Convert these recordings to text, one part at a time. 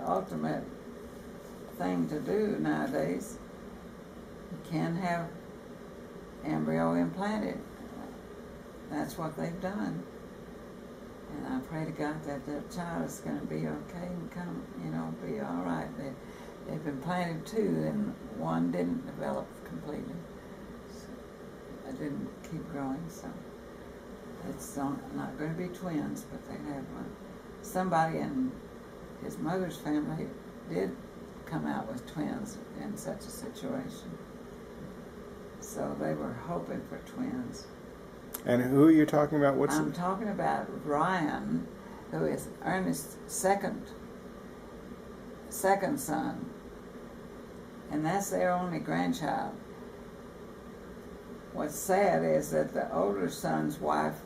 ultimate thing to do nowadays. You can't have embryo implanted. That's what they've done. And I pray to God that that child is going to be okay and come, be all right. They've implanted two, and one didn't develop completely. So it didn't keep growing, so it's not going to be twins, but they have one. Somebody in his mother's family did come out with twins in such a situation. So they were hoping for twins. And who are you talking about? I'm talking about Ryan, who is Ernest's second son. And that's their only grandchild. What's sad is that the older son's wife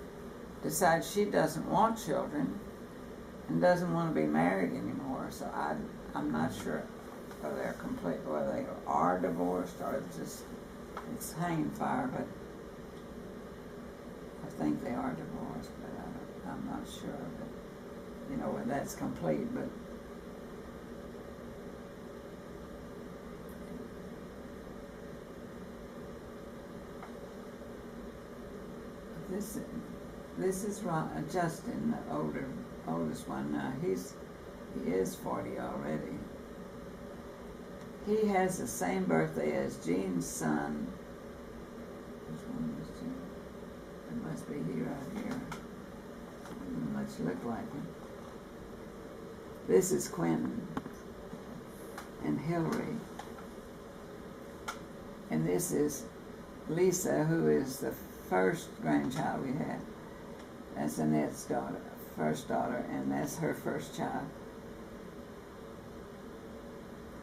decides she doesn't want children and doesn't want to be married anymore. So I'm not sure whether they are divorced or it's hanging fire, but I think they are divorced, but I'm not sure that, when that's complete, but this is Justin, the oldest one. Now he is 40 already. He has the same birthday as Jean's son. Which one was Jean? It must be he right here. Doesn't much look like him. This is Quentin and Hillary. And this is Lisa, who is the first grandchild we had. That's Annette's daughter, first daughter, and that's her first child.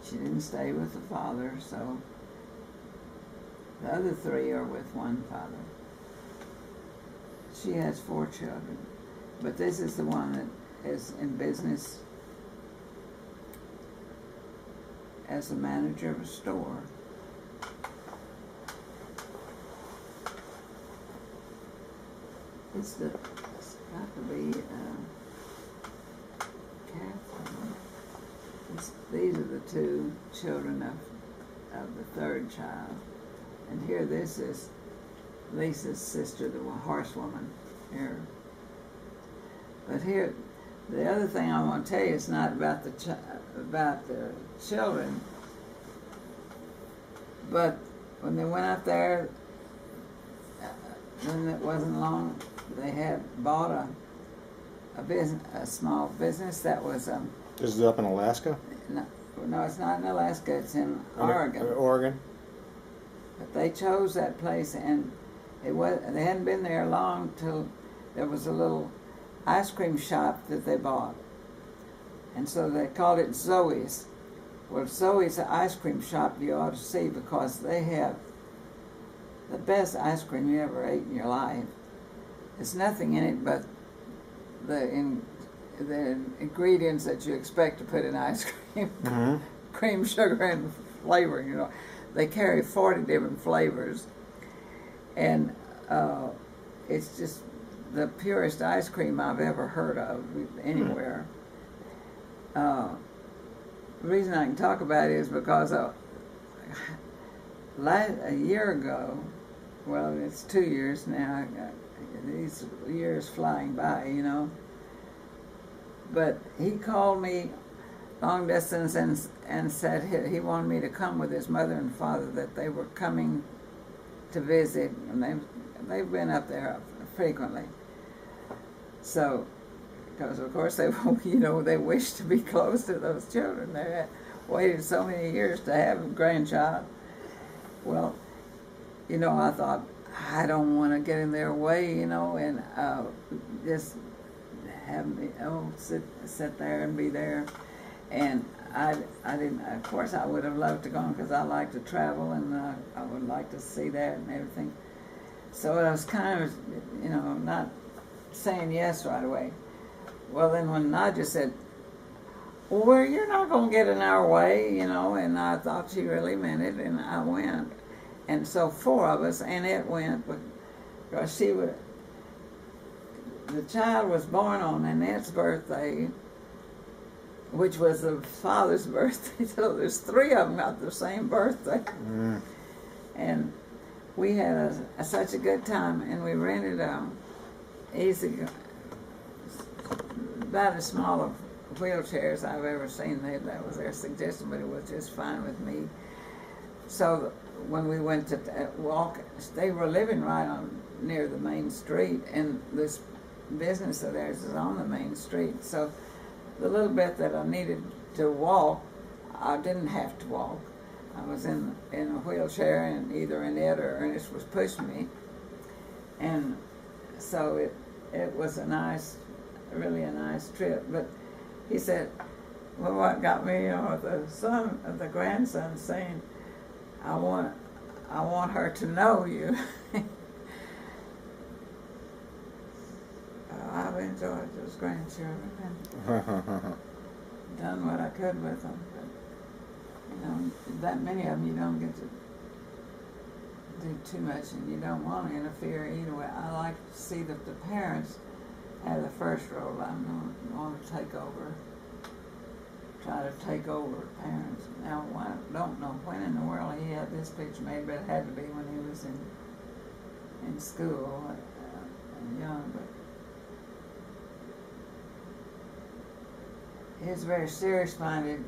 She didn't stay with the father, so the other three are with one father. She has 4 children, but this is the one that is in business as the manager of a store. It's got to be Catherine. These are the 2 children of the third child. And here, this is Lisa's sister, the horsewoman here. But here, the other thing I want to tell you is not about the children, but when they went up there, when it wasn't long, they had bought a small business that was This is up in Alaska? No, it's not in Alaska. It's in Oregon. Oregon. But they chose that place, and they hadn't been there long till there was a little ice cream shop that they bought, and so they called it Zoe's. Well, Zoe's ice cream shop you ought to see, because they have the best ice cream you ever ate in your life. There's nothing in it but the ingredients that you expect to put in ice cream. Mm-hmm. Cream, sugar, and flavor, They carry 40 different flavors. And it's just the purest ice cream I've ever heard of anywhere. The reason I can talk about it is because a year ago, well, it's 2 years now, these years flying by, but he called me long distance and said he wanted me to come with his mother and father, that they were coming to visit, and they've been up there frequently. So, because of course they they wish to be close to those children. They had waited so many years to have a grandchild. Well, I thought, I don't want to get in their way, and just have me sit there and be there. And I didn't. Of course, I would have loved to go, because I like to travel, and I would like to see that and everything. So I was kind of, not saying yes right away. Well, then when Nadja said, "Well, you're not going to get in our way," and I thought she really meant it, and I went. And so 4 of us, and it went, because the child was born on Annette's birthday, which was the father's birthday. So there's three of them got the same birthday. Mm. And we had such a good time, and we rented about as small of wheelchairs I've ever seen. That was their suggestion, but it was just fine with me. So when we went to walk, they were living right on near the main street, and this business of theirs is on the main street. So the little bit that I needed to walk, I didn't have to walk. I was in a wheelchair, and either Annette or Ernest was pushing me, and so it was really a nice trip. But he said, well, what got me, the grandson saying, I want her to know you. I've enjoyed those grandchildren and done what I could with them. But, that many of them you don't get to do too much, and you don't want to interfere either way. I like to see that the parents have the first role. I don't want to try to take over parents. Now, I don't know when in the world he had this picture made, but it had to be when he was in school and young. But he was a very serious-minded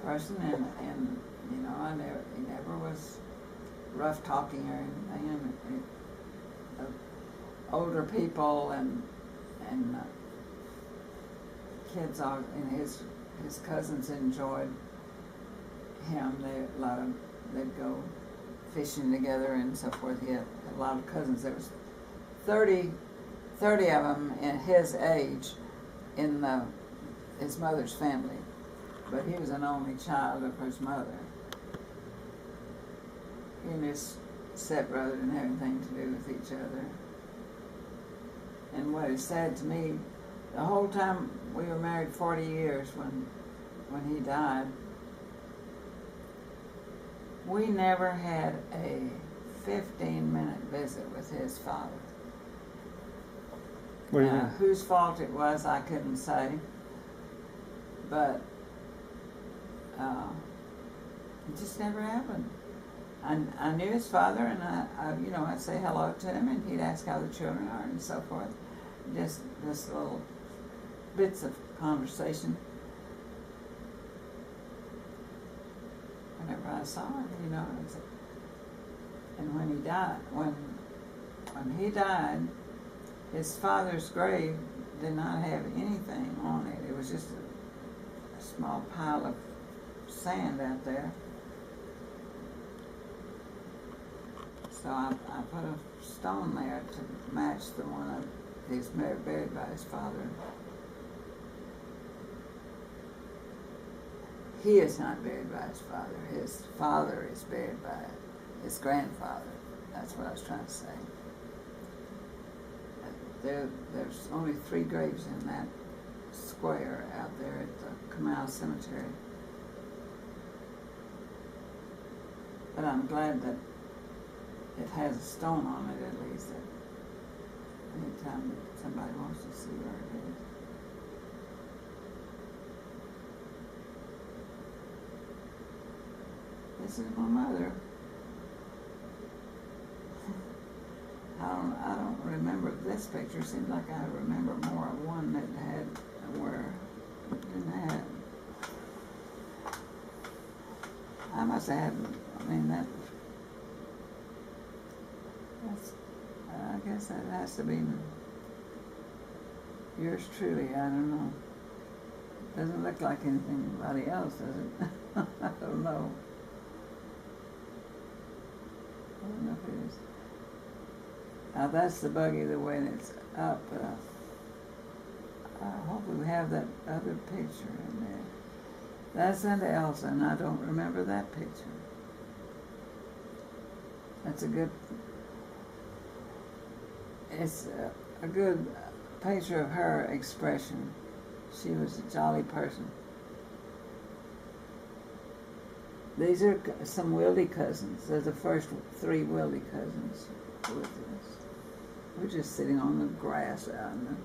person, and he never was rough talking or anything. And older people and kids, his cousins enjoyed him. They'd go fishing together and so forth. He had a lot of cousins. There was 30 of them in his age in his mother's family, but he was an only child of his mother. He and his stepbrother didn't have anything to do with each other. And what he said to me, the whole time we were married 40 years when he died, we never had a 15-minute visit with his father. What do you mean? Whose fault it was, I couldn't say. But it just never happened. I knew his father, and I'd say hello to him, and he'd ask how the children are and so forth. Just little bits of conversation. Whenever I saw him, and when he died, his father's grave did not have anything on it. It was just a small pile of sand out there. So I put a stone there to match the one he's buried by his father. He is not buried by his father. His father is buried by his grandfather. That's what I was trying to say. There's only 3 graves in that square out there at the Canal Cemetery. But I'm glad that it has a stone on it, at least, that anytime that somebody wants to see where it is. This is my mother. I don't remember this picture. Seems like I remember more of one that had where it didn't have. I must have had, I guess that has to be yours truly. I don't know. Doesn't look like anybody else, does it? I don't know. I don't know if it is. Now that's the buggy the way it's up. I hope we have that other picture in there. That's Santa Elsa, and I don't remember that picture. That's a good. It's a good picture of her expression. She was a jolly person. These are some Wildy cousins. They're the first 3 Wildy cousins with us. We're just sitting on the grass out in the